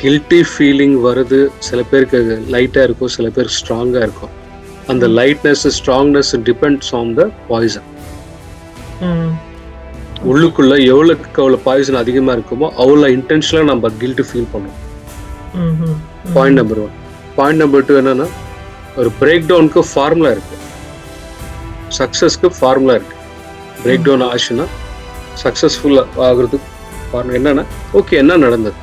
Guilty feeling வருது. சில பேருக்கு லைட்டா இருக்கும், சில பேருக்கு ஸ்ட்ராங்கா இருக்கும். அந்த lightness strongness depends on the poison. உள்ளுக்குள்ள எவ்வளவுக்கு அவ்வளவு பாய்சன் அதிகமா இருக்குமோ அவ்வளவு இன்டென்ஷனலா நம்ம கில்ட் ஃபீல் பண்ணுவோம். Point number 1. பாயிண்ட் நம்பர் 2 என்னன்னா, ஒரு பிரேக் டவுனுக்கு ஃபார்முலா இருக்கு, சக்சஸ்க்கு ஃபார்முலா இருக்கு. பிரேக் டவுன் ஆச்சுன்னா சக்சஸ்ஃபுல் ஆகுறதுக்கு ஃபார்முலா என்னன்னா, ஓகே என்ன நடந்தது,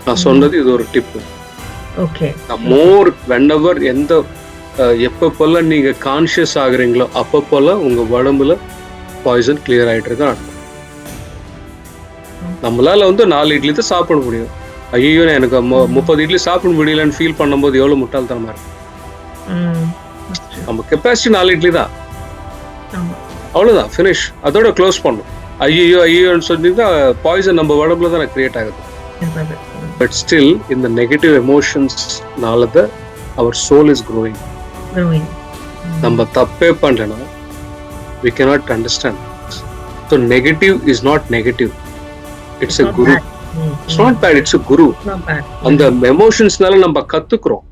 நான் சொன்னது இது ஒரு டிப். மோர் வென்எவர் எந்த எப்பப்பெல்லாம் நீங்க கான்சியஸ் ஆகுறீங்களோ அப்பப்பெல்லாம் உங்க உடம்புல பாய்சன் கிளியர் ஆயிட்டு இருக்கு அர்த்தம். நம்மளால 4 இட்லி தான் சாப்பிட முடியும். ஐயோ எனக்கு 30 இட்லி சாப்பிட முடியலன்னு ஃபீல் பண்ணும்போது எவ்வளவு முட்டாள்தனமா இருக்கு. நம்ம கெப்பாசிட்டி 4 இட்லி தான், அவ்வளவுதான், ஃபினிஷ், அதோட க்ளோஸ் பண்ணும். ஐயோன்னு சொன்னீங்கன்னா பாய்சன் நம்ம உடம்புல தான் கிரியேட் ஆகுது. பட் ஸ்டில் இந்த நெகட்டிவ் எமோஷன்ஸ்னால தான் அவர் சோல் இஸ் growing. நம்ம தப்பே பண்ணலனா we cannot understand. So negative is not negative, it's a guru. It's not bad, it's a guru. அந்த எமோஷன்ஸ்னால நம்ம கத்துக்கிறோம்.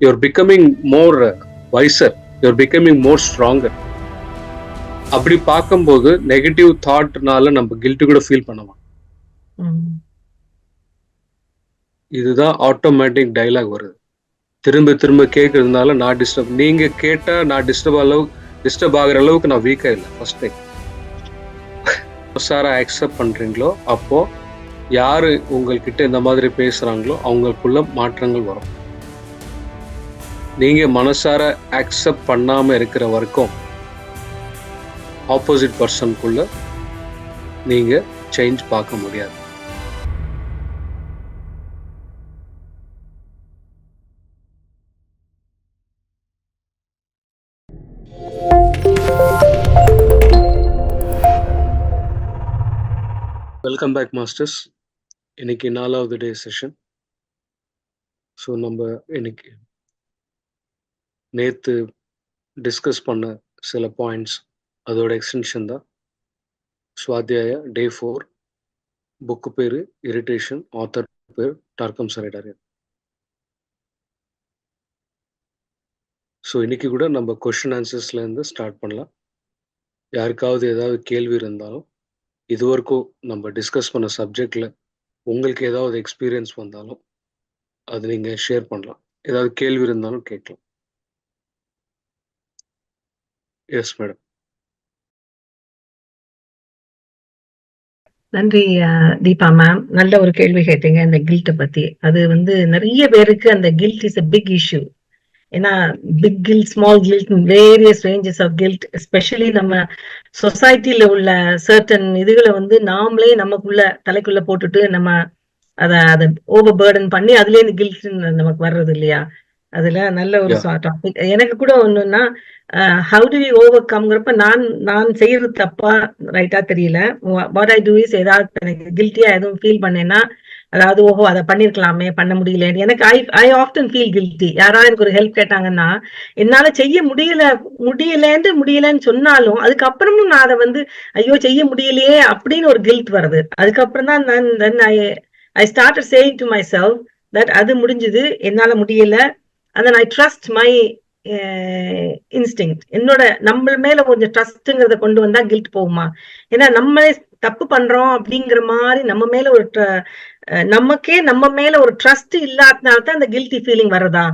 You're becoming more wiser, you're becoming more stronger. அப்படி பார்க்கும்போது நெகட்டிவ் தாட்னால நம்ம கில்ட் கூட ஃபீல் பண்ணுவோம். இதுதான் ஆட்டோமேட்டிக் டைலாக் வருது. திரும்ப திரும்ப கேட்கறதுனால நான் டிஸ்டர்ப், நீங்க கேட்டா நான் டிஸ்டர்ப் ஆகிற அளவுக்கு நான் வீக்கா இல்லை. ஃபர்ஸ்ட் டைம் சாரா அக்செப்ட் பண்றீங்களோ அப்போ யாரு உங்கள்கிட்ட இந்த மாதிரி பேசுறாங்களோ அவங்களுக்குள்ள மாற்றங்கள் வரும். நீங்க மனசார அக்செப்ட் பண்ணாம இருக்கிற வரைக்கும் ஆப்போசிட் பர்சனுக்குள்ள நீங்க சேஞ்ச் பார்க்க முடியாது. Welcome back masters. இன்னைக்கு 4வது டே செஷன். ஸோ நம்ம இன்னைக்கு நேற்று டிஸ்கஸ் பண்ண சில பாயிண்ட்ஸ் அதோட எக்ஸ்டென்ஷன் தான். ஸ்வாத்தியாய டே 4. புக்கு பேரு இரிட்டேஷன், ஆத்தர் பேர் டார்கம் சரைடாரியன். ஸோ இன்னைக்கு கூட நம்ம கொஸ்டின் ஆன்சர்ஸ்லேருந்து ஸ்டார்ட் பண்ணலாம். யாருக்காவது ஏதாவது கேள்வி இருந்தாலும், இதுவரைக்கும் நம்ம டிஸ்கஸ் பண்ண சப்ஜெக்ட்ல உங்களுக்கு ஏதாவது எக்ஸ்பீரியன்ஸ் வந்தாலும் அது நீங்க ஷேர் பண்ணலாம். ஏதாவது கேள்வி இருந்தாலும் கேட்கலாம். Yes madam. நன்றி தீபா மேம். நல்ல ஒரு கேள்வி கேட்டீங்க இந்த கில்ட்டை பத்தி. அது நிறைய பேருக்கு அந்த guilt is a big issue. ஏன்னா big guilt, small guilt, various ranges of guilt, especially நம்ம சொசைட்டில உள்ள சர்டன் இதுகளை நாமளே நமக்குள்ள தலைக்குள்ள போட்டுட்டு நம்ம அதை ஓவர் பேர்டன் பண்ணி அதுல இருந்து கில்ட் நமக்கு வர்றது இல்லையா? அதுல நல்ல ஒரு டாபிக். எனக்கு கூட ஒண்ணுன்னா, ஹவு டு வி ஓவர் கம்ங்கிறப்ப நான் செய்யறது தப்பா ரைட்டா தெரியல. வாட் ஐ டூ இஸ், ஏதாவது எனக்கு கில்ட்டியா எதுவும் ஃபீல் பண்ணேன்னா, அதாவது ஓஹோ அதை பண்ணிருக்கலாமே, பண்ண முடியல, எனக்கு ஐ ஆஃப்டன் ஃபீல் கில்ட்டி. யாராவது எனக்கு ஒரு ஹெல்ப் கேட்டாங்கன்னா என்னால செய்ய முடியலன்னு சொன்னாலும் அதுக்கப்புறமும் நான் அதை ஐயோ செய்ய முடியலையே அப்படின்னு ஒரு கில்ட் வருது. அதுக்கப்புறம் தான் I started saying to my self that அது முடிஞ்சது, என்னால முடியல, and then I trust my instinct. என்னோட நம்ம மேல கொஞ்சம் ட்ரஸ்ட்ங்கிறத கொண்டு வந்தா கில்ட் போகுமா? ஏன்னா நம்மளே தப்பு பண்றோம் அப்படிங்கிற மாதிரி நமக்கே நம்ம மேல ஒரு ட்ரஸ்ட் இல்லாதனால்தான் அந்த கில்ட்டி ஃபீலிங் வருதா?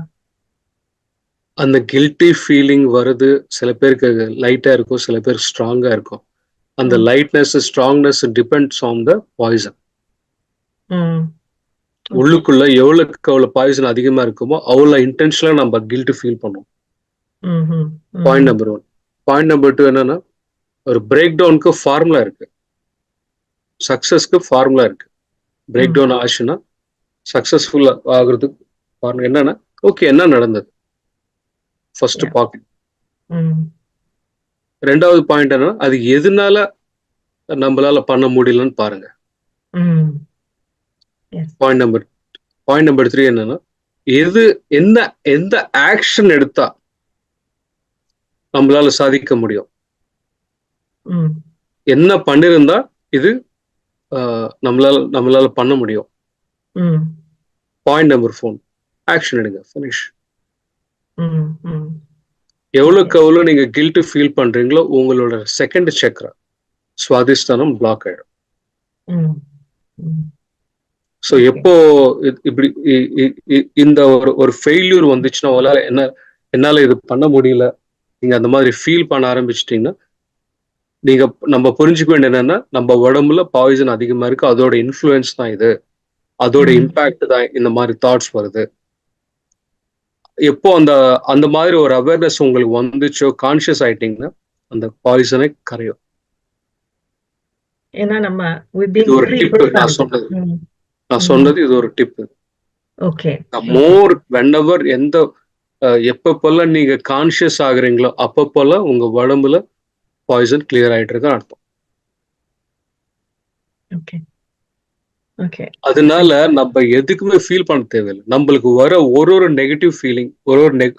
அந்த கில்ட்டி ஃபீலிங் வருது. சில பேருக்கு லைட்டா இருக்கும், சில பேருக்கு ஸ்ட்ராங்கா இருக்கும். அந்த lightness strongness depends on the poison. உள்ளுக்குள்ள எவ்வளவுக்கு அவ்வளவு பாய்சன் அதிகமா இருக்குமோ அவ்வளவு இன்டென்ஷனலா நம்ம கில்ட் ஃபீல் பண்ணுவோம். Point number 1. பாயிண்ட் நம்பர் 2 என்னன்னா, ஒரு பிரேக் டவுனுக்கு ஃபார்முலா இருக்கு, சக்சஸ்க்கு ஃபார்முலா இருக்கு. பிரேக் டவுன் ஆச்சுன்னா சக்சஸ்ஃபுல் ஆகுறதுக்கு ஃபார்முலா என்னன்னா, ஓகே என்ன நடந்தது, ஃபர்ஸ்ட் பார்க்கணும். 2வது பாயிண்ட் என்னன்னா, அது எதனால நம்மளால பண்ண முடியலன்னு பாருங்க. பாயிண்ட் நம்பர் 3 என்னன்னா, எந்த ஆக்ஷன் எடுத்தா நம்மளால சாதிக்க முடியும், என்ன பண்ணிருந்தா இது நம்மளால பண்ண முடியும். பாயிண்ட் நம்பர் 4 ஆக்ஷன் எடுங்க. ஃபினிஷ். ம், ம். எவ்வளவுக்கு எவ்வளவு நீங்க கில்ட் ஃபீல் பண்றீங்களோ உங்களோட செகண்ட் சக்கரா சுவாதிஷ்டானம் பிளாக் ஆயிடும். ம், ம். So Okay. எப்போ இப்படி இந்த ஒரு ஃபெயில்யூர் வந்துச்சுன்னா உங்களால என்னால இது பண்ண முடியல, நீங்க அந்த மாதிரி ஃபீல் பண்ண ஆரம்பிச்சிட்டீங்கன்னா நீங்க நம்ம புரிஞ்சுக்க வேண்டியது என்னன்னா, நம்ம உடம்புல பாய்சன் அதிகமா இருக்கு, அதோட இன்ஃப்ளூயன்ஸ் தான் இது, அதோட ம். இம்பாக்ட் தான் இந்த மாதிரி தாட்ஸ் வருது. எப்போ அந்த மாதிரி ஒரு அவேர்னஸ் உங்களுக்கு வந்துச்சோ, கான்சியஸ் ஆயிட்டீங்கன்னா அந்த பாய்சனை கரையும். ஏன்னா நம்ம இது ஒரு டிப் நான் சொன்னது. நான் சொன்னது இது ஒரு டிப். ஓகே. மோர் வென்எவர் எப்பப்பெல்லாம் நீங்க கான்சியஸ் ஆகுறீங்களோ அப்பப்பெல்லாம் உங்க உடம்புல பாய்சன் கிளியர் ஆயிட்டு இருக்குன்னு அர்த்தம். ஓகே. ஓகே. அதனால நம்ம எதுக்குமே ஃபீல் பண்ண தேவையில்லை. நம்மளுக்கு வர ஒரு நெகட்டிவ் ஃபீலிங், ஒரு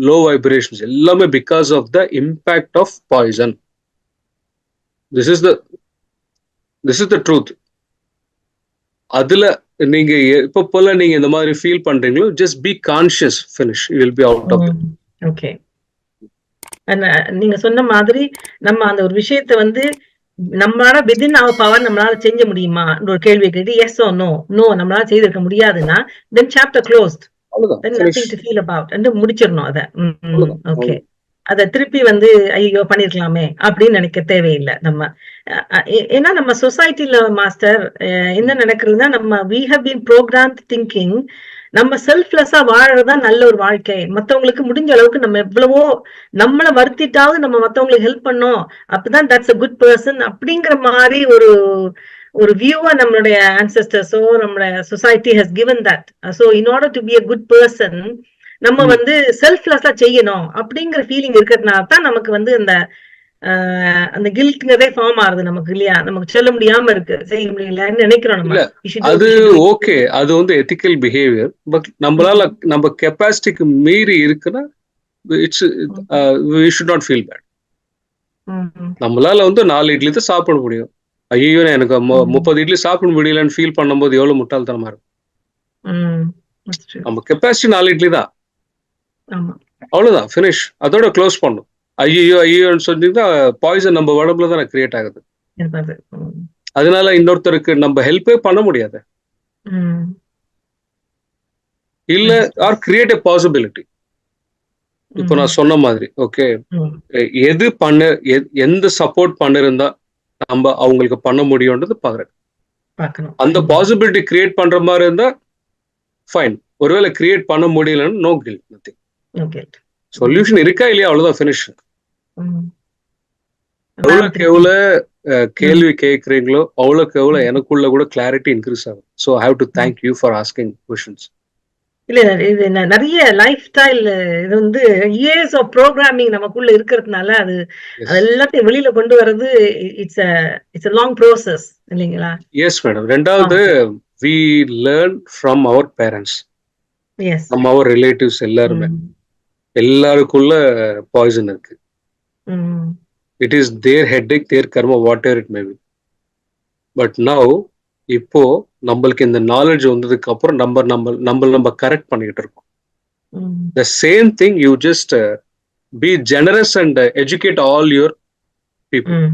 லோ வைப்ரேஷன்ஸ் எல்லாமே because of the impact of poison. This is the truth. அதுல நீங்க எப்ப நீங்க இந்த மாதிரி ஃபீல் பண்றீங்களோ just be conscious, finish, you will be out of it. Okay. நீங்க சொன்ன மாதிரி நம்ம அந்த ஒரு விஷயத்தை வந்து நம்மளால வித்தின் அவர் பவர் நம்மளால செஞ்ச முடியுமா ஒரு கேள்வி கேட்டு எஸ் ஓ நோ நம்மளால செய்திருக்க முடியாதுன்னா தென் chapter closed, then nothing to feel about and முடிச்சிடணும் அதை. ஓகே. அத திருப்பி வந்து ஐயோ பண்ணிருக்கலாமே அப்படின்னு நினைக்க தேவையில்லை நம்ம. ஏன்னா நம்ம சொசைட்டில மாஸ்டர் என்ன நடக்கிறதுனா, நம்ம we have been programmed thinking நம்ம செல்ஃப்லெஸ்ஸா வாழறதுதான் நல்ல ஒரு வாழ்க்கை, மத்தவங்களுக்கு முடிஞ்ச அளவுக்கு நம்ம எவ்வளவோ நம்மள வருத்திட்டாவது நம்ம மத்தவங்களுக்கு ஹெல்ப் பண்ணோம், அப்பதான் தட்ஸ் a குட் பர்சன் அப்படிங்கிற மாதிரி ஒரு வியூவா நம்மளுடைய ஆன்செஸ்டர்ஸோ நம்மளோட society has given that. so in order to be a good person நம்ம வந்து செல்ஃப்லெஸ்ஸா செய்யணும் அப்படிங்கிற ஃபீலிங் இருக்கிறதுனால தான் நமக்கு வந்து அந்த கில்ட்ங்கிறதே ஃபார்ம் ஆகுது நமக்கு, இல்லையா? நமக்கு சொல்ல முடியாம இருக்கு, செய்ய முடியலன்னு நினைக்கிறோம் நம்ம. அது ஓகே, அது வந்து எத்திக்கல் பிஹேவியர். பட் நம்மளால நம்ம கெப்பாசிட்டிக்கு மீறி இருக்குன்னா we should not feel bad. நம்மளால வந்து 4 இட்லி தான் சாப்பிட முடியும், ஐயோ எனக்கு 30 இட்லி சாப்பிட முடியலன்னு ஃபீல் பண்ணும்போது எவ்வளவு முட்டாள்தனமா இருக்கும். நம்ம கெப்பாசிட்டி 4 இட்லி தான், அவ்வளவுதான், ஃபினிஷ். அதோட க்ளோஸ் பண்ணும். ஐயோன்னு சொன்னீங்கன்னா பாய்சன் நம்ம உடம்புல தான் கிரியேட் ஆகுது. அதனால இன்னொருத்தருக்கு நம்ம ஹெல்ப்பே பண்ண முடியாது, இல்ல ஆர் கிரியேட் எ பாசிபிலிட்டி. இப்போ நான் சொன்ன மாதிரி ஓகே, எந்த சப்போர்ட் பண்ணிருந்தா நம்ம அவங்களுக்கு பண்ண முடியும்ன்றது பாக்குறேன். அந்த பாசிபிலிட்டி கிரியேட் பண்ற மாதிரி இருந்தா ஃபைன். ஒருவேளை கிரியேட் பண்ண முடியலன்னு நோ கில்ட், நதிங். சொல்யூஷன் இருக்கா இல்லையா, அவ்வளவுதான், ஃபினிஷ். எவ்வளவுக்கு எவ்வளவு கேள்வி கேட்கறீங்களோ அவ்வளவுக்கு எவ்வளவு எனக்குள்ள கூட கிளாரிட்டி இன்க்ரீஸ் ஆகும். So I have to thank you for asking questions. இல்ல இது நிறைய லைஃப் ஸ்டைல், இது வந்து இயர்ஸ் ஆஃப் ப்ரோக்ராமிங் நமக்குள்ள இருக்கிறதுனால அது எல்லாத்தையும் வெளியில கொண்டு வர்றது இட்ஸ் a long process, இல்லைங்களா? Yes madam. ரெண்டாவது we learn from our parents, from our relatives. எல்லாருக்குள்ள பாய்சன் இருக்கு. It is their headache, their karma, whatever it may be. But now இப்போ நம்மளுக்கு இந்த நாலேஜ் வந்ததுக்கு அப்புறம் நம்ம கரெக்ட் பண்ணிக்கிட்டு இருக்கோம். The same thing, you just be generous and educate all your people.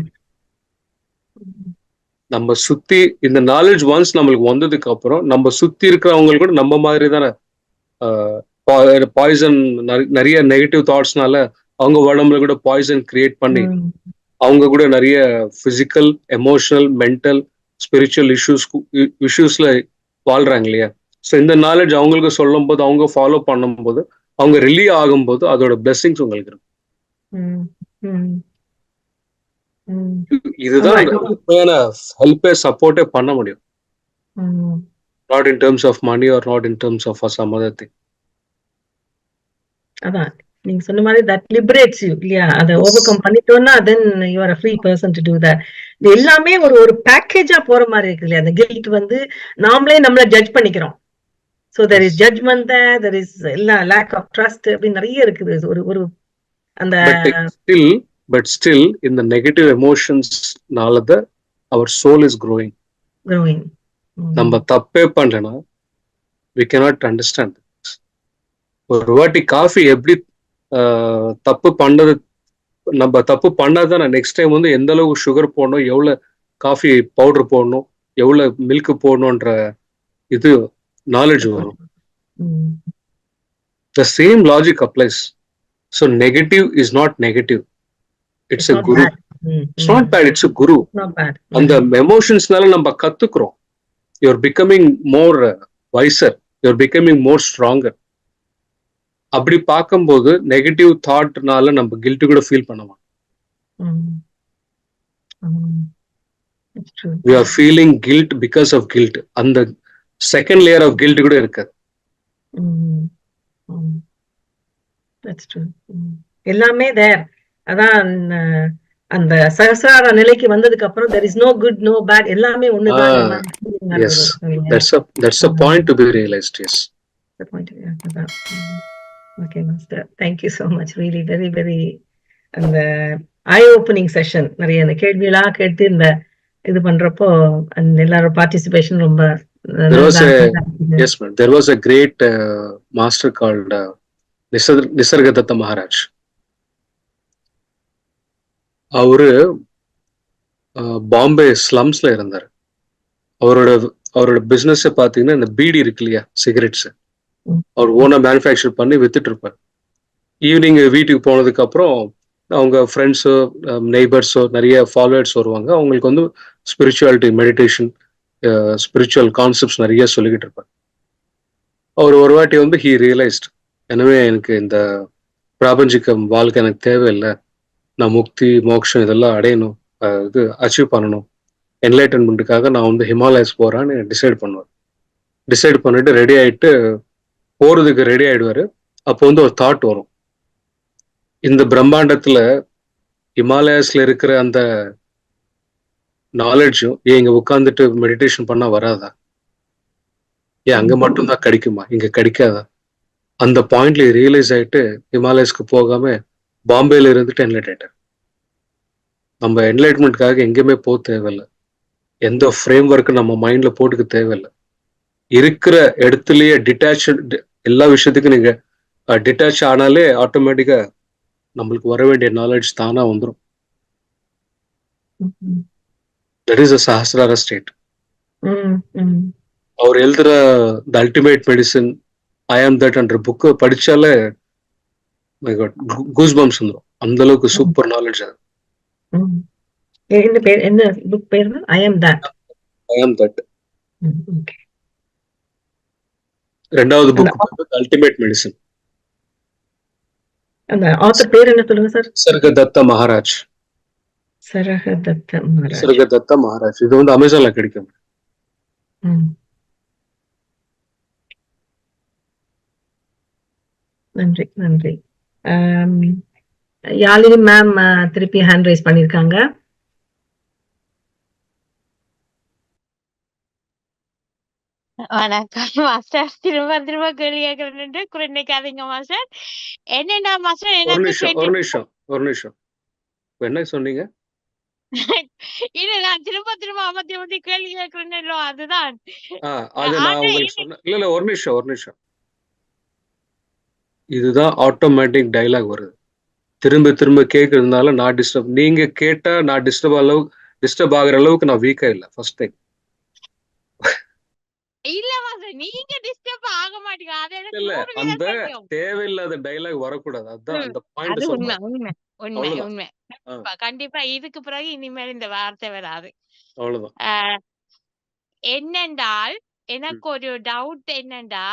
நம்ம சுத்தி இந்த நாலேஜ் ஒன்ஸ் நம்மளுக்கு வந்ததுக்கு அப்புறம் நம்ம சுத்தி இருக்கிறவங்களுக்கு கூட நம்ம மாதிரி தானே பாய்சன், நிறைய நெகட்டிவ் தாட்ஸ்னால அவங்க உடம்புல கூட பாய்சன் கிரியேட் பண்ணி அவங்க கூட நிறைய பிசிக்கல், எமோஷனல், மென்டல், ஸ்பிரிச்சுவல் இஷ்யூஸ்ல வாழ்றாங்க, இல்லையா? ஸோ இந்த நாலேஜ் அவங்களுக்கு சொல்லும் போது, அவங்க ஃபாலோ பண்ணும்போது, அவங்க ரிலீவ் ஆகும்போது அதோட பிளெஸிங்ஸ் உங்களுக்கு இருக்கும். இதுதான் ஹெல்ப்பே சப்போர்ட்டே பண்ண முடியும். Not in terms of money or not in terms of some other thing. அதான் நீங்க சொன்ன மாதிரி that liberates you, இல்லையா? அதை ஓவர் கம் பண்ணிட்டோம்னா then you are a free person to do that. இது எல்லாமே ஒரு பேக்கேஜா போற மாதிரி இருக்கு, இல்லையா? அந்த கில்ட் வந்து நாமளே நம்மள ஜட்ஜ் பண்ணிக்கிறோம். so there is judgment there is lack of trust, அப்படி நிறைய இருக்குது. ஒரு அந்த but still in the negative emotions நாலத our soul is growing. நம்ம தப்பே பண்ணலனா we cannot understand. ஒரு வாட்டி காஃபி எப்படி தப்பு பண்ணது, நம்ம தப்பு பண்ணாதான் நெக்ஸ்ட் டைம் வந்து எந்த அளவுக்கு சுகர் போடணும், எவ்வளவு காஃபி பவுடர் போடணும், எவ்வளவு மில்க் போடணும்ன்ற இது நாலேஜ் வரும். The same logic applies. So negative is not negative. It's a guru. It's not bad. It's a guru. Not bad. அந்த எமோஷன்ஸ்னால நம்ம கத்துக்கிறோம். You're becoming more wiser. You're becoming more stronger. அப்படி பார்க்கும்போது negative தாட்னால நம்ம guilt கூட feel பண்ணுவோம். We are feeling guilt because of guilt. அந்த second layer of guilt கூட இருக்காது. எல்லாமே தேர். அதான் அந்த சகசார நிலைக்கு வந்ததுக்கு அப்புறம் there is no good no bad, எல்லாமே ஒண்ணுதான். Yes, that's a point to be realized. Yes, the point. Okay master, thank you so much, really very very அந்த ஐ ஓப்பனிங் செஷன். நிறைய அந்த கேள்வியெல்லாம் கேட்டு இந்த இது பண்றப்போ எல்லாரோட பார்ட்டிசிபேஷன் ரொம்ப yes ma'am, there was a great master called Nisargadatta Maharaj. அவரு பாம்பே ஸ்லம்ஸ்ல இருந்தார். அவரோட பிசினஸ் பாத்தீங்கன்னா இந்த பீடி இருக்கு இல்லையா, சிகரெட்ஸ், அவர் ஓனா மேனுஃபேக்சர் பண்ணி வித்துட்டு இருப்பார். ஈவினிங் வீட்டுக்கு போனதுக்கு அப்புறம் அவங்க ஃப்ரெண்ட்ஸோ நெய்பர்ஸோ நிறைய ஃபாலோவர்ஸ் வருவாங்க. அவங்களுக்கு வந்து ஸ்பிரிச்சுவாலிட்டி, மெடிடேஷன், ஸ்பிரிச்சுவல் கான்செப்ட்ஸ் நிறைய சொல்லிக்கிட்டு இருப்பார். அவர் ஒரு வாட்டி வந்து ஹி ரியலைஸ்ட், எனவே எனக்கு இந்த பிராபஞ்சிக வாழ்க்கை எனக்கு தேவையில்லை, நான் முக்தி மோட்சம் இதெல்லாம் அடையணும், இது அச்சீவ் பண்ணணும், என்லைட்டன்மெண்ட்டுக்காக நான் வந்து ஹிமாலயஸ் போறான்னு டிசைட் பண்ணிட்டு ரெடி ஆயிட்டு போறதுக்கு ரெடி ஆயிடுவாரு. அப்போ வந்து ஒரு தாட் வரும், இந்த பிரம்மாண்டத்துல ஹிமாலயஸ்ல இருக்கிற அந்த நாலேஜும் ஏன் இங்க உட்காந்துட்டு மெடிடேஷன் பண்ணா வராதா, ஏன் அங்க மட்டும்தான் கிடைக்குமா, இங்க கிடைக்காதா? அந்த பாயிண்ட்ல ரியலைஸ் ஆயிட்டு ஹிமாலயஸ்க்கு போகாம பாம்பேல இருந்துட்டு என்லைட் ஆயிட்டார். நம்ம என்லைட்மெண்ட்காக எங்கேயுமே போக தேவையில்லை, எந்த ஃப்ரேம் ஒர்க்கு நம்ம மைண்ட்ல போட்டுக்க தேவையில்லை. இருக்கிற இடத்துலயே டிட்டாச், எல்லா விஷயத்துக்கும் நீங்க டிட்டாச் ஆனாலே ஆட்டோமேட்டிக்கா நம்மளுக்கு வர வேண்டிய நாலேஜ் தானா வந்துடும். That is a Sahasrara state. அவர் எழுதுற த அல்டிமேட் மெடிசன், ஐ ஆம் தட் என்ற புக்கு படிச்சாலே கூஸ் பம்ப்ஸ் வந்துடும். அந்த அளவுக்கு சூப்பர் நாலேஜ் அது. என்ன புக் பேர்? ஐ ஆம் தட். ரெண்டாவது புக் அல்டிமேட் மெடிசன். அந்த ஆத்தர் பேர் என்ன சொல்லுங்க சார்? நிசர்கதத்த மகாராஜ். நிசர்கதத்த மகாராஜ். இது வந்து அமேசான்ல கிடைக்கும். நன்றி நன்றி. யாழினி மேம் திருப்பி ஹேண்ட் ரைஸ் பண்ணிருக்காங்க. வணக்கம் மாஸ்டர். திரும்ப கேள்வி கேட்கறேன், குறைக்காதீங்க மாஸ்டர். என்னன்னா மாஸ்டர், ஒரு நிமிஷம் என்ன சொன்னீங்க? இல்ல, நான் திரும்ப அமர்த்தி கேள்வி கேட்கறேன். அதுதான் நான் உங்களுக்கு சொன்னேன். இல்ல ஒரு நிமிஷம். இதுதான் ஆட்டோமேட்டிக் டைலாக் வருது. திரும்ப கேட்கறதுனால நான் டிஸ்டர்ப், நீங்க கேட்டா நான் டிஸ்டர்ப் ஆகுற அளவுக்கு நான் வீக்கா இல்ல. ஃபர்ஸ்ட் டைம் இல்ல மாஸ்டர், நீங்க டிஸ்டர்ப் ஆக மாட்டீங்க. அது இல்ல, அந்த தேவையில்லாத டைலாக் வரக்கூடாது. அதான் அந்த பாயிண்ட் சொல்றேன். உண்மை. கண்டிப்பா இதுக்கு பிறகு இனிமேல் இந்த வார்த்தை வராது. அவ்வளவுதான். என்னென்றால் எனக்கு ஒரு டவுட் என்னண்டா,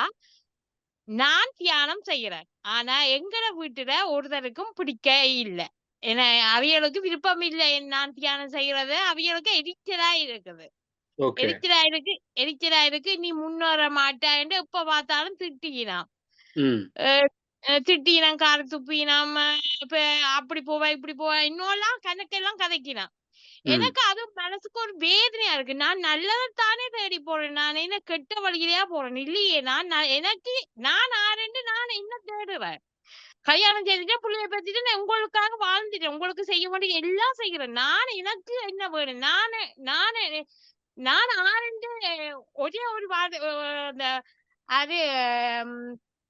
நான் தியானம் செய்யறேன், ஆனா எங்கட வீட்டுல ஒருத்தருக்கும் பிடிக்க இல்ல. ஏன்னா அவியலுக்கு விருப்பம் இல்லை நான் தியானம் செய்யறது. அவியலுக்கு எரிச்சலா இருக்குது. எரிச்சலா இருக்கு. நீ முன்னேற மாட்டான்னு எப்ப பார்த்தாலும் திட்டினான், கார துப்பினாம், இப்ப அப்படி போவா இப்படி போவா இன்னும் கணக்கெல்லாம் கதைக்கினான். எனக்கு அது மனசுக்கு ஒரு வேதனையா இருக்கு. நான் நல்லதைத்தானே தேடி போறேன், நான் என்ன கெட்ட வழியிலையா போறேன் இல்லையே. நான் ஆரண்டு நான் என்ன தேடுறேன்? கல்யாணம் செய்துட்டேன், பிள்ளைய பத்திட்டு நான் உங்களுக்காக வாழ்ந்துட்டேன், உங்களுக்கு செய்ய வேண்டிய எல்லாம் செய்யறேன். நான் எனக்கு என்ன வேணும்? நான் ஆரண்டு ஒரே ஒரு அது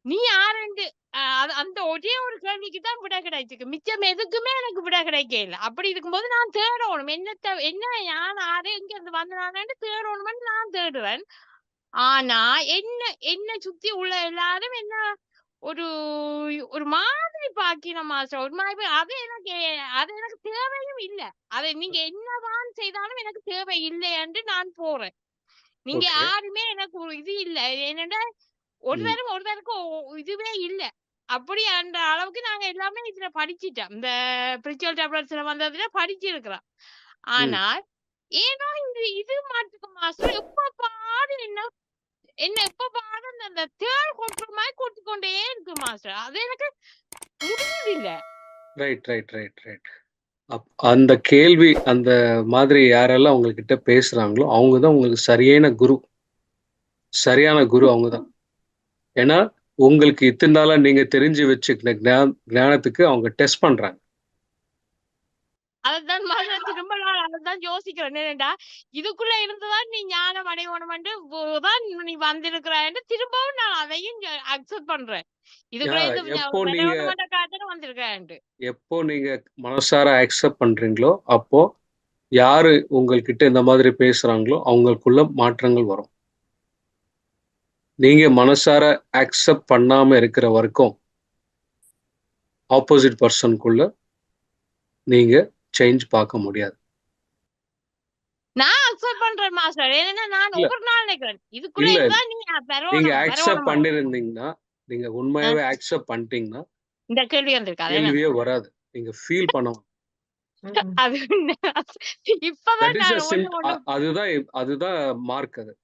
நீ யாருண்டு அந்த ஒரே ஒரு கேள்விக்கு தான் விட கிடைச்சிருக்கு. மிச்சம் எதுக்குமே எனக்கு விட கிடைக்கல. அப்படி இருக்கும்போது நான் தேடணும். என்ன யான் ஆறு எங்க இருந்து வந்தானு தேடணும்னு நான் தேடுவேன். ஆனா என்ன சுத்தி உள்ள எல்லாரும் என்ன ஒரு ஒரு மாதிரி பாக்கின மாஸ்டர். ஒரு மாதிரி அது எனக்கு தேவையும் இல்ல. அதை நீங்க என்னதான் செய்தாலும் எனக்கு தேவை இல்லை என்று நான் போறேன். நீங்க யாருமே எனக்கு ஒரு இது இல்ல. என்னடா ஒருத்தருக்கு இதுவே இல்ல. அப்படி அந்த அளவுக்கு நாங்க எல்லாமே இதுல படிச்சுட்டோம். இந்த ஸ்பிரிச்சுவல் டேப்லெட்ஸ்ல வந்ததுல படிச்சிருக்கிறோம். ஆனால் ஏதோ இது மாட்டுக்கு மாஸ்டர் எப்ப பாரு என்ன எப்ப பாரு அந்த தேள் கொட்டுற மாதிரி கொட்டிக்கொண்டே இருக்கு மாஸ்டர். அது எனக்கு முடியல. ரைட். அந்த கேள்வி அந்த மாதிரி யாரெல்லாம் உங்ககிட்ட பேசுறாங்களோ அவங்கதான் உங்களுக்கு சரியான குரு அவங்கதான். ஏன்னா உங்களுக்கு இத்தனை நாளா நீங்க தெரிஞ்சு வச்சுக்கிற ஞானத்துக்கு அவங்க டெஸ்ட் பண்றாங்க. அதான் திரும்ப நான் அதான் யோசிக்கிறேன். என்னடா இதுக்குள்ள இருந்துதான் நீ ஞானம் அடையணும்னு நீ வந்திருக்கிறான்னு திரும்பவும் நான் அதையும் அக்செப்ட் பண்றேன். எப்போ நீங்க மனசார அக்செப்ட் பண்றீங்களோ அப்போ யாரு உங்ககிட்ட இந்த மாதிரி பேசுறாங்களோ அவங்களுக்குள்ள மாற்றங்கள் வரும். நீங்க மனசார அக்செப்ட் பண்ணாம இருக்கிற வரைக்கும் ஆப்போசிட் பர்சனுக்குள்ள நீங்க சேஞ்ச் பார்க்க முடியாது. நான் அக்செப்ட் பண்றேன் மாஸ்டர். ஏன்னா நான் ஒவ்வொரு நாள் நினைக்கிறேன் இதுக்குள்ள இருந்தா நீங்க அக்செப்ட் பண்ணிருந்தீங்கன்னா, நீங்க உண்மையாவே அக்செப்ட் பண்ணிட்டீங்கன்னா இந்த கேள்வி வந்திருக்காது. கேள்வியே வராது. நீங்க ஃபீல் பண்ணணும். அது இப்பதான் அதுதான் மார்க். அது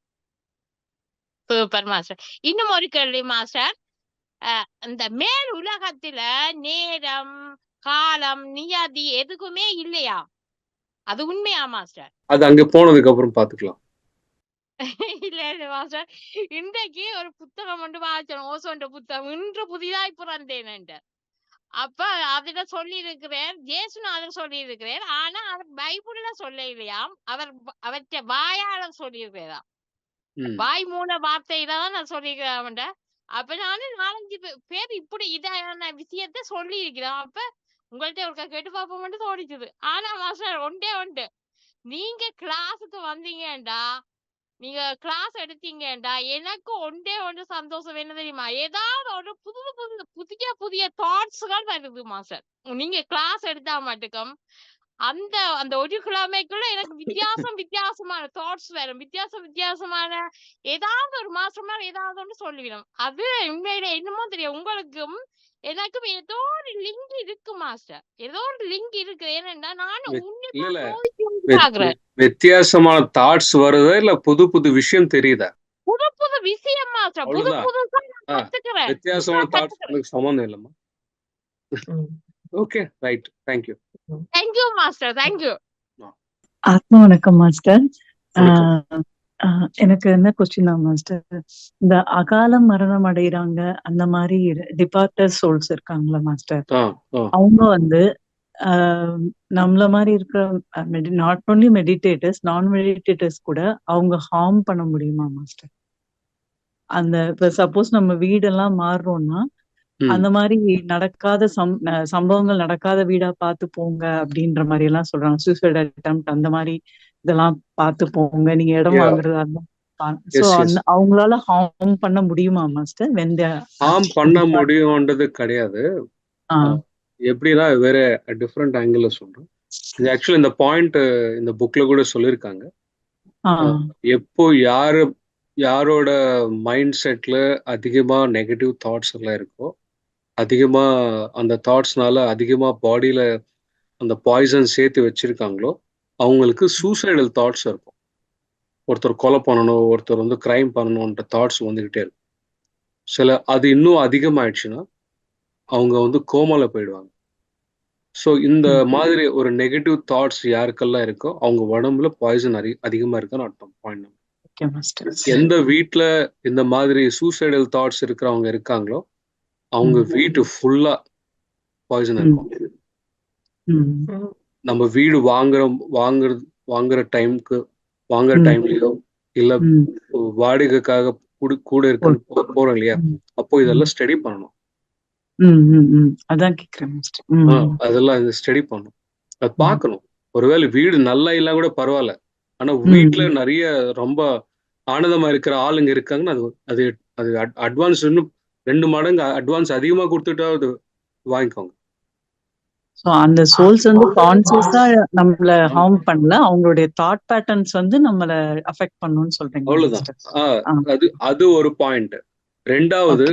சூப்பர் மாஸ்டர். இன்னும் ஒரு கேள்வி மாஸ்டர். இந்த மேல் உலகத்துல நேரம் காலம் நியதி எதுக்குமே இல்லையா? அது உண்மையா மாஸ்டர்? அது அங்க போனதுக்கு அப்புறம் பாத்துக்கலாம். இல்ல மாஸ்டர், இன்றைக்கு ஒரு புத்தகம் ஒன்று வாசிச்சோம். ஓசோன்ற புத்தகம். இன்று புதிதாய் பிறந்தேன். அப்ப அதுல சொல்லி இருக்கிறேன், ஜேசுநாதர் சொல்லி இருக்கிறேன். ஆனா அவர் பைபிள்ல சொல்ல இல்லையாம். அவற்றை வாயால சொல்லி இருக்கிறாம். வாய் மூல வார்த்தையில தான் நான் சொல்லிக்கிறேன். அப்ப நானும் 4-5 பேர் இப்படி இதான விஷயத்த சொல்லி இருக்கிறோம். அப்ப உங்கள்ட்ட ஒரு கேட்டு பாப்போம் தோணிச்சுது. ஆனா மாஸ்டர் ஒன்று, நீங்க கிளாஸுக்கு வந்தீங்கடா, நீங்க கிளாஸ் எடுத்தீங்கடா, எனக்கு ஒன்று சந்தோஷம் என்ன தெரியுமா? ஏதாவது ஒரு புதிய தாட்ஸ்கள் வருது மாஸ்டர். நீங்க கிளாஸ் எடுத்தா மட்டுக்கும் அந்த ஒரு கிழமைக்குள்ள எனக்கு வித்தியாசமான தாட்ஸ் வரும். வித்தியாசமான ஏதாவது ஒரு மாசமா ஏதாவது ஒன்று சொல்லிவிடும். அது உண்மையில என்னமோ தெரியும், உங்களுக்கும் எனக்கும் ஏதோ ஒரு லிங்க் இருக்கு மாஸ்டர். ஏதோ ஒரு லிங்க் இருக்கு. ஏன்னா நானும் வித்தியாசமான தாட்ஸ் வருதா இல்ல புது விஷயம் தெரியுதா? புது விஷயம் மாஸ்டர். புதுசா வித்தியாசமான தாட்ஸ் சம்பந்தம் இல்லம்மா. Okay right. Thank you master. Thank you. ஆத்மா வணக்கம் மாஸ்டர். எனக்கு என்ன கொஸ்டின் தான் மாஸ்டர், இந்த அகால மரணம் அடைகிறாங்க அந்த மாதிரி டிபார்ட்டர் சோல்ஸ் இருக்காங்களா மாஸ்டர், அவங்க வந்து நம்மள மாதிரி இருக்கிற நாட் ஒன்லி மெடிடேட்டர்ஸ், நான் மெடிடேட்டர்ஸ் கூட அவங்க ஹார்ம் பண்ண முடியுமா மாஸ்டர்? அந்த இப்ப சப்போஸ் நம்ம வீடெல்லாம் மாறுறோம்னா அந்த மாதிரி நடக்காத சம்பவங்கள் நடக்காத வீடா பார்த்து போங்க அப்படின்ற மாதிரி எல்லாம் சொல்றாங்க. சூசைட் அட்டெம்ப்ட் அந்த மாதிரி இதெல்லாம் பார்த்து போங்க, நீங்க இடம் வாங்குறதா இருந்தா அவங்களால ஹார்ம் பண்ண முடியுமா மாஸ்டர்? ஹார்ம் பண்ண முடியும்ன்றது கிடையாது. எப்படின்னா வேற டிஃப்ரெண்ட் ஆங்கிள் சொல்றேன். ஆக்சுவலி இந்த பாயிண்ட் இந்த புக்ல கூட சொல்லியிருக்காங்க. எப்போ யாரோட மைண்ட் செட்ல அதிகமா நெகட்டிவ் தாட்ஸ் எல்லாம் இருக்கோ, அதிகமா அந்த தாட்ஸ்னால அதிகமா பாடியில அந்த பாய்சன் சேர்த்து வச்சிருக்காங்களோ அவங்களுக்கு சூசைடல் தாட்ஸ் இருக்கும். ஒருத்தர் கொலை பண்ணணும், ஒருத்தர் வந்து கிரைம் பண்ணணும்ன்ற தாட்ஸ் வந்துகிட்டே இருக்கும். அது இன்னும் அதிகமாயிடுச்சுன்னா அவங்க வந்து கோமால போயிடுவாங்க. ஸோ இந்த மாதிரி ஒரு நெகட்டிவ் தாட்ஸ் யாருக்கெல்லாம் இருக்கோ அவங்க உடம்புல பாய்சன் அதிகமா இருக்குன்னு அர்த்தம். பாயிண்ட். எந்த வீட்டுல இந்த மாதிரி சூசைடல் தாட்ஸ் இருக்கிறவங்க இருக்காங்களோ அவங்க வீட்டு ஃபுல்லா பாய்சன் இருக்கும். நம்ம வீடு வாங்குற டைம்லயோ இல்ல வாடகைக்காக கூட இருக்கு போறோம் இல்லையா, அப்போ இதெல்லாம் ஸ்டடி பண்ணணும். அதான் கேக்குறேன் மாஸ்டர். அதெல்லாம் ஸ்டடி பண்ணணும், அது பார்க்கணும். ஒருவேளை வீடு நல்லா இல்லா கூட பரவாயில்ல, ஆனா வீட்டுல நிறைய ரொம்ப ஆனந்தமா இருக்கிற ஆளுங்க இருக்காங்கன்னா அது அது அட்வான்ஸ் இன்னும் 2 மடங்கு அட்வான்ஸ் அதிகமா கொடுத்துட்டா அது வாங்கிக்கோங்க. சோ அந்த சோல்ஸ் வந்து கான்சியஸா நம்மள ஹார்ம் பண்ணல, அவங்களுடைய தாட் பேட்டர்ன்ஸ் வந்து நம்மள அஃபெக்ட் பண்ணும்னு சொல்றீங்க. அவ்வளவுதான். அது ஒரு பாயிண்ட். ரெண்டாவது,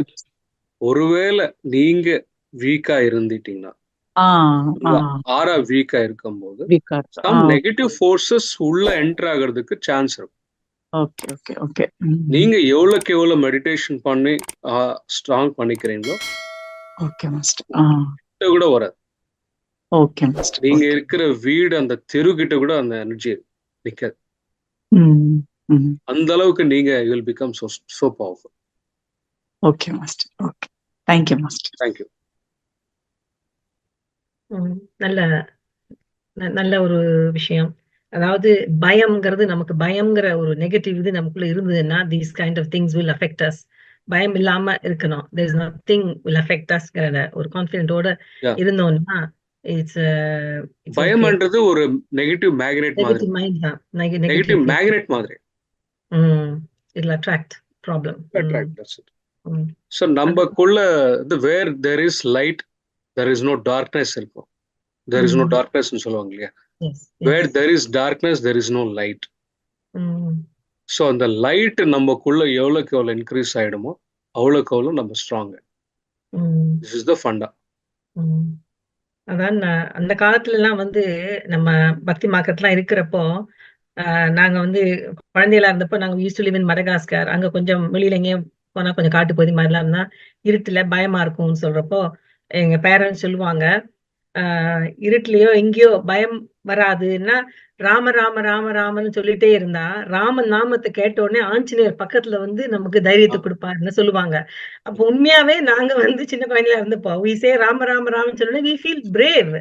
ஒருவேளை நீங்க வீக்கா இருந்துட்டீங்கன்னா, ஆரா வீக்கா இருக்கும்போது some negative forces உள்ள என்டர் ஆகிறதுக்கு சான்ஸ் இருக்கும். நீங்க எவ்வளவுக்கு எவ்வளவு மெடிடேஷன் பண்ணி ஸ்ட்ராங் பண்ணிக்கிறீங்களோ கூட வராது. நீங்க இருக்கிற வீடு அந்த தெரு கிட்ட கூட அந்த எனர்ஜி நிக்காது. அந்த அளவுக்கு நீங்க you will become so powerful. Okay master. Okay, thank you master. Thank you. நல்ல ஒரு விஷயம். அதாவது பயம்ங்கிறது, நமக்கு பயம்ங்கிற ஒரு நெகட்டிவ் இது நமக்குள்ள இருந்ததுன்னா these kind of things will affect us. பயம் இல்லாம இருக்கணும். there is nothing will affect us ஒரு கான்ஃபிடென்ட்டோட இருந்தோம்னா பயம்ன்றது ஒரு நெகட்டிவ் மேக்னெட் மாதிரி. நெகட்டிவ் மேக்னெட் மாதிரி. it will attract problem. So நமக்குள்ள where there is light there is no darkness இருக்கும். There is no darkness னு சொல்லுவாங்க இல்லையா. Where there is darkness there is no light. So அந்த லைட் நமக்குள்ள எவ்வளவுக்கு எவ்வளவு இன்க்ரீஸ் ஆயிடுமோ அவ்வளவுக்கு அவ்வளவு நம்ம strong. This is the funda. அதான் அந்த காலத்துல எல்லாம் வந்து நம்ம பக்தி மார்க்கெட்லாம் இருக்கிறப்போ நாங்க வந்து குழந்தைகளா இருந்தப்போ நாங்க use to live in Madagascar. அங்க கொஞ்சம் வெளியில எங்கேயும் போனா கொஞ்சம் காட்டு பகுதி மாதிரிலாம் இருந்தா இருட்டுல பயமா இருக்கும்னு சொல்றப்போ எங்க பேரண்ட்ஸ் சொல்லுவாங்க, இருட்டுலயோ எங்கேயோ பயம் வராதுன்னா ராம ராம ராம ராமன்னு சொல்லிட்டே இருந்தா ராமன் நாமத்தை கேட்ட உடனே ஆஞ்சநேயர் பக்கத்துல வந்து நமக்கு தைரியத்தை கொடுப்பாருன்னு சொல்லுவாங்க. அப்ப உண்மையாவே நாங்க வந்து சின்ன குழந்தையா இருந்தப்போ we say ராம ராம ராமன்னு சொன்னோடனே we feel brave.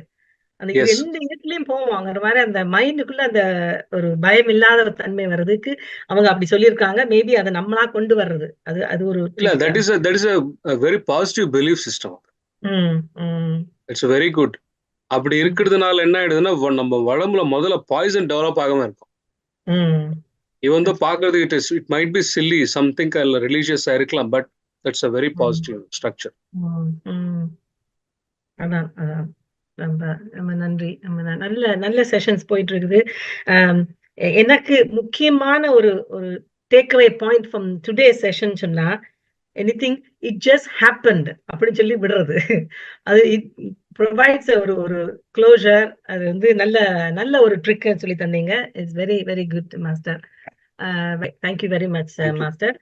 அந்த எந்த இடத்துலயும் போவாங்க. அந்த மாதிரி அந்த மைண்டுக்குள்ள அந்த ஒரு பயம் இல்லாத ஒரு தன்மை வர்றதுக்கு அவங்க அப்படி சொல்லியிருக்காங்க. மேபி அதை நம்மளா கொண்டு வர்றது அது ஒரு that is a very positive belief system. It's very good. அப்படி இருக்கிறதுனால என்ன ஆயிடுதுன்னா நம்ம உடம்புல முதல்ல பாய்சன் டெவலப் ஆகாம இருக்கும். இவன் வந்து பாக்குறதுக்கு it might be silly something ரிலீஜியஸா இருக்கலாம், but that's a very positive structure. அதான் நம்ம நன்றி. நல்ல நல்ல செஷன்ஸ் போயிட்டு இருக்குது. எனக்கு முக்கியமான ஒரு takeaway point from today session சொன்னா anything it just happened அப்படின்னு சொல்லி விடுறது. அது ப்ரொவைட்ஸ் ஒரு க்ளோஷர். அது வந்து நல்ல ஒரு ட்ரிக் சொல்லி தந்தீங்க. It's very very good master. Thank you very much master.